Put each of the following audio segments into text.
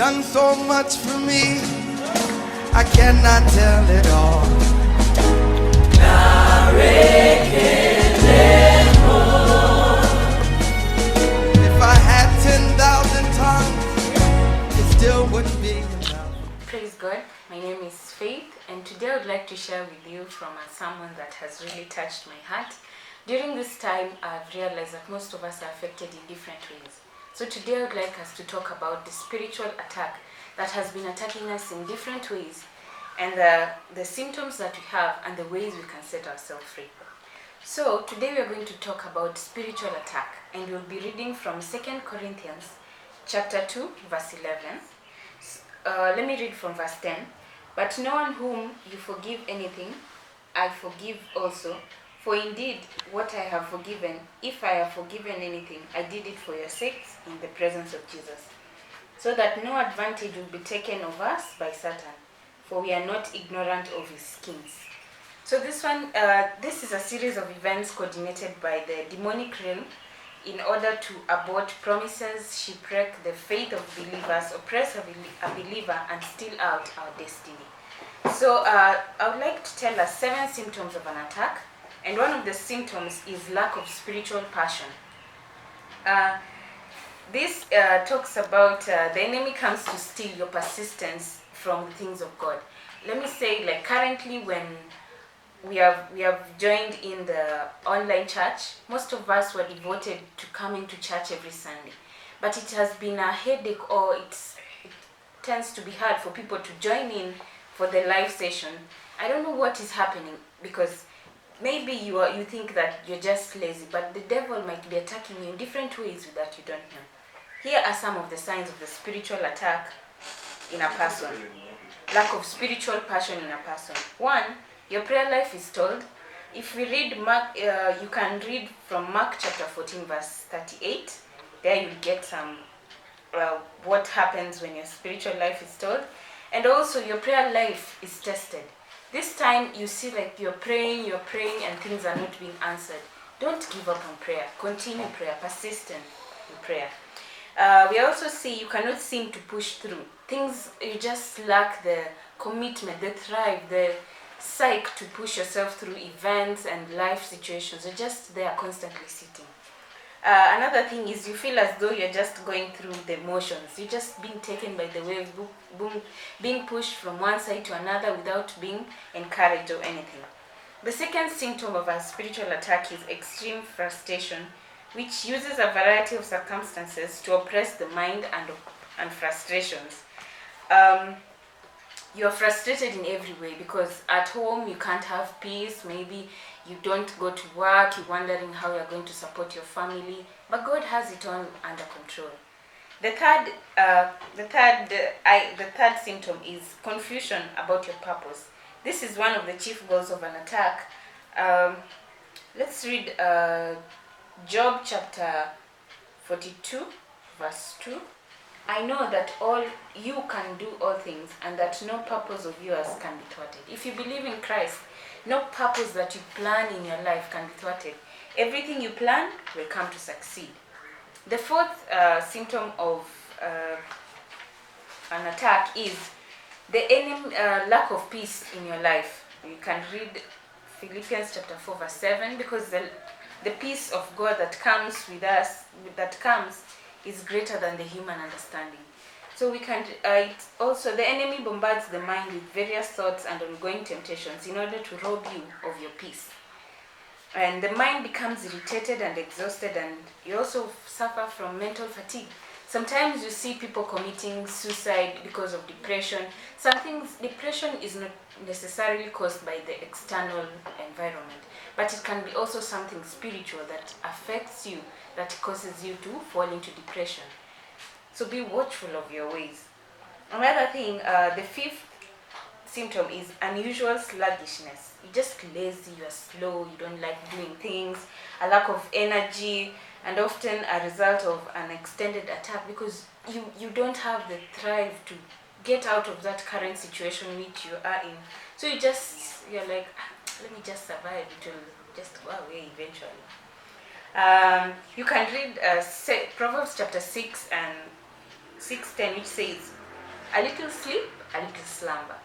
done so much for me, I cannot tell it all. If I had 10,000 tongues, it still wouldn't be enough. Praise God. My name is Faith, and today I would like to share with you from a sermon that has really touched my heart. During this time, I've realized that most of us are affected in different ways. So today I would like us to talk about the spiritual attack that has been attacking us in different ways, and the symptoms that we have and the ways we can set ourselves free. So today we are going to talk about spiritual attack, and we'll be reading from 2 Corinthians chapter 2, verse 11. Let me read from verse 10. But no one whom you forgive anything, I forgive also. For indeed, what I have forgiven, if I have forgiven anything, I did it for your sakes in the presence of Jesus, so that no advantage will be taken of us by Satan, for we are not ignorant of his schemes. So this is a series of events coordinated by the demonic realm in order to abort promises, shipwreck the faith of believers, oppress a believer, and steal out our destiny. So I would like to tell us 7 symptoms of an attack, and one of the symptoms is lack of spiritual passion. This talks about the enemy comes to steal your persistence from the things of God. Let me say, like currently when we have joined in the online church, most of us were devoted to coming to church every Sunday. But it has been a headache, or it tends to be hard for people to join in for the live session. I don't know what is happening, because maybe you think that you're just lazy, but the devil might be attacking you in different ways that you don't know. Here are some of the signs of the spiritual attack in a person. Lack of spiritual passion in a person. 1, your prayer life is stalled. If we read Mark, you can read from Mark chapter 14, verse 38. There you'll get some what happens when your spiritual life is stalled. And also your prayer life is tested. This time you see like you're praying and things are not being answered. Don't give up on prayer. Continue prayer, persistent in prayer. We also see you cannot seem to push through. Things, you just lack the commitment, the drive, the psyche to push yourself through events and life situations. You're just there constantly sitting. Another thing is you feel as though you're just going through the motions. You're just being taken by the wave, being pushed from one side to another without being encouraged or anything. The second symptom of a spiritual attack is extreme frustration, which uses a variety of circumstances to oppress the mind and frustrations. You're frustrated in every way, because at home you can't have peace. Maybe you don't go to work, you're wondering how you're going to support your family, but God has it all under control. The third symptom is confusion about your purpose. This is one of the chief goals of an attack. Let's read Job chapter 42, verse 2. I know that all you can do all things, and that no purpose of yours can be thwarted. If you believe in Christ, no purpose that you plan in your life can be thwarted. Everything you plan will come to succeed. The fourth symptom of an attack is the enemy, lack of peace in your life. You can read Philippians chapter 4, verse 7, because the peace of God that comes with us, is greater than the human understanding. So we can also, the enemy bombards the mind with various thoughts and ongoing temptations in order to rob you of your peace. And the mind becomes irritated and exhausted, and you also suffer from mental fatigue. Sometimes you see people committing suicide because of depression. Depression is not necessarily caused by the external environment, but it can be also something spiritual that affects you, that causes you to fall into depression. So be watchful of your ways. Another thing, the fifth symptom is unusual sluggishness. You're just lazy, you're slow, you don't like doing things, a lack of energy, and often a result of an extended attack, because you don't have the drive to get out of that current situation which you are in. So you're like, let me just survive, it will just go away eventually. You can read Proverbs chapter 6 and 6:10, which says, A little sleep, a little slumber.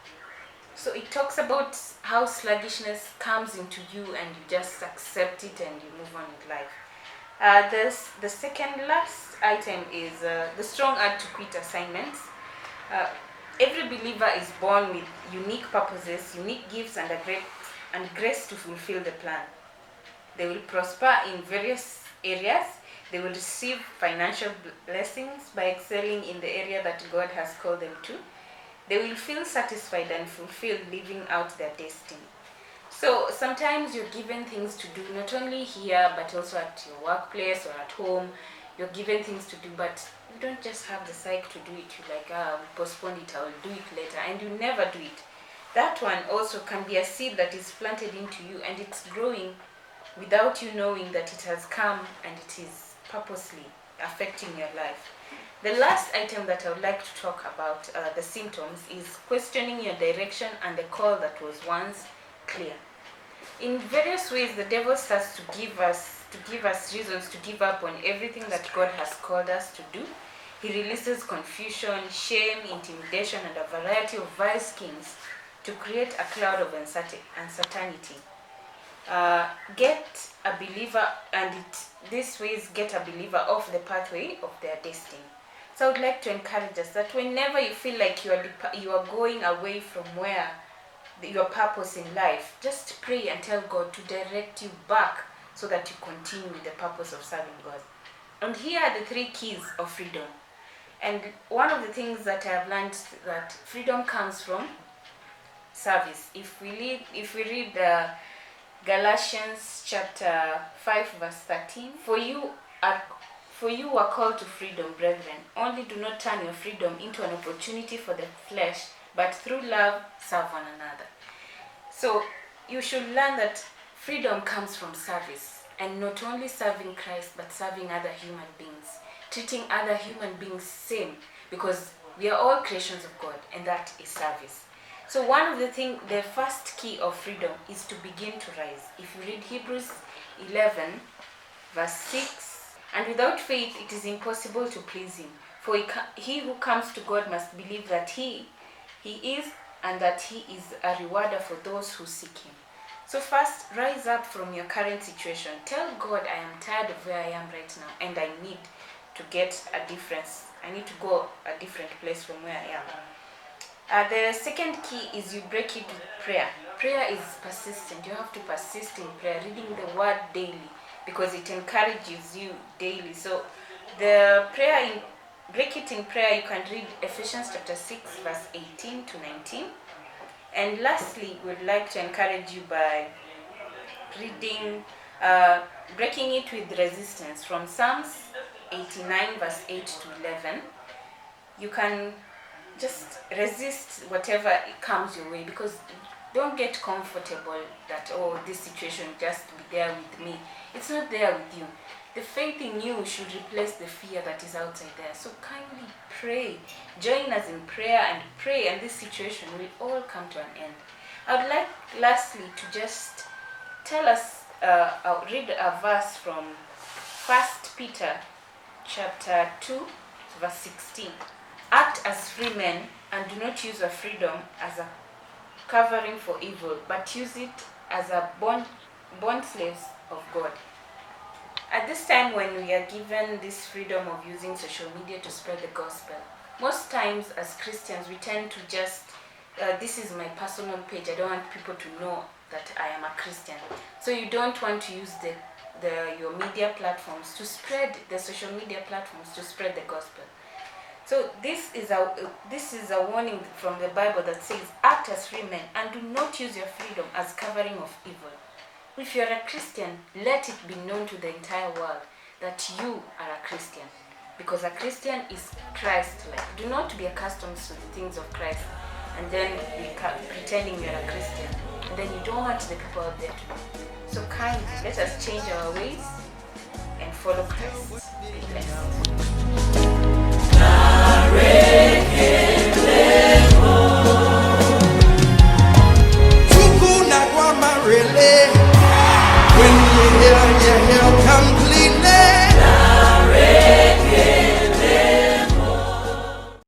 So it talks about how sluggishness comes into you and you just accept it and you move on with life. The second last item is the strong urge to quit assignments. Every believer is born with unique purposes, unique gifts, and grace to fulfill the plan. They will prosper in various areas. They will receive financial blessings by excelling in the area that God has called them to. They will feel satisfied and fulfilled living out their destiny. So sometimes you're given things to do, not only here, but also at your workplace or at home. You're given things to do, but you don't just have the psyche to do it. You're like, postpone it, I will do it later, and you never do it. That one also can be a seed that is planted into you, and it's growing without you knowing that it has come, and it is purposely affecting your life. The last item that I would like to talk about, the symptoms, is questioning your direction and the call that was once clear. In various ways, the devil starts to give us reasons to give up on everything that God has called us to do. He releases confusion, shame, intimidation, and a variety of vile schemes to create a cloud of uncertainty. Get a believer off the pathway of their destiny. So I would like to encourage us that whenever you feel like you are going away from where your purpose in life, just pray and tell God to direct you back so that you continue with the purpose of serving God. And here are the 3 keys of freedom. And one of the things that I have learned that freedom comes from service. If we read Galatians chapter 5 verse 13, for you are called to freedom, brethren. Only do not turn your freedom into an opportunity for the flesh, but through love serve one another. So you should learn that freedom comes from service, and not only serving Christ, but serving other human beings, treating other human beings same, because we are all creations of God, and that is service. So the first key of freedom is to begin to rise. If you read Hebrews 11 verse 6, and without faith it is impossible to please him, for he who comes to God must believe that he is, and that he is a rewarder for those who seek him. So first, rise up from your current situation. Tell God, I am tired of where I am right now, and I need to get a difference. I need to go a different place from where I am. The second key is you break it with prayer. Prayer is persistent. You have to persist in prayer, reading the word daily, because it encourages you daily. So break it in prayer. You can read Ephesians chapter 6 verse 18 to 19. And lastly, we'd like to encourage you by reading, breaking it with resistance from Psalms 89 verse 8 to 11. You can just resist whatever comes your way, because don't get comfortable that, this situation just be there with me. It's not there with you. The faith in you should replace the fear that is outside there. So kindly pray. Join us in prayer and pray, and this situation will all come to an end. I would like lastly to just tell us, I'll read a verse from 1 Peter chapter 2 verse 16. Act as free men, and do not use your freedom as a covering for evil, but use it as a bond slaves of God. At this time when we are given this freedom of using social media to spread the gospel, most times as Christians we tend to just, this is my personal page, I don't want people to know that I am a Christian. So you don't want to use your media platforms to spread, the social media platforms to spread the gospel. So this is a warning from the Bible that says, act as free men and do not use your freedom as covering of evil. If you're a Christian, let it be known to the entire world that you are a Christian, because a Christian is Christ-like. Do not be accustomed to the things of Christ and then be pretending you're a Christian, and then you don't want the people out there to know. So kindly, let us change our ways and follow Christ. Be blessed.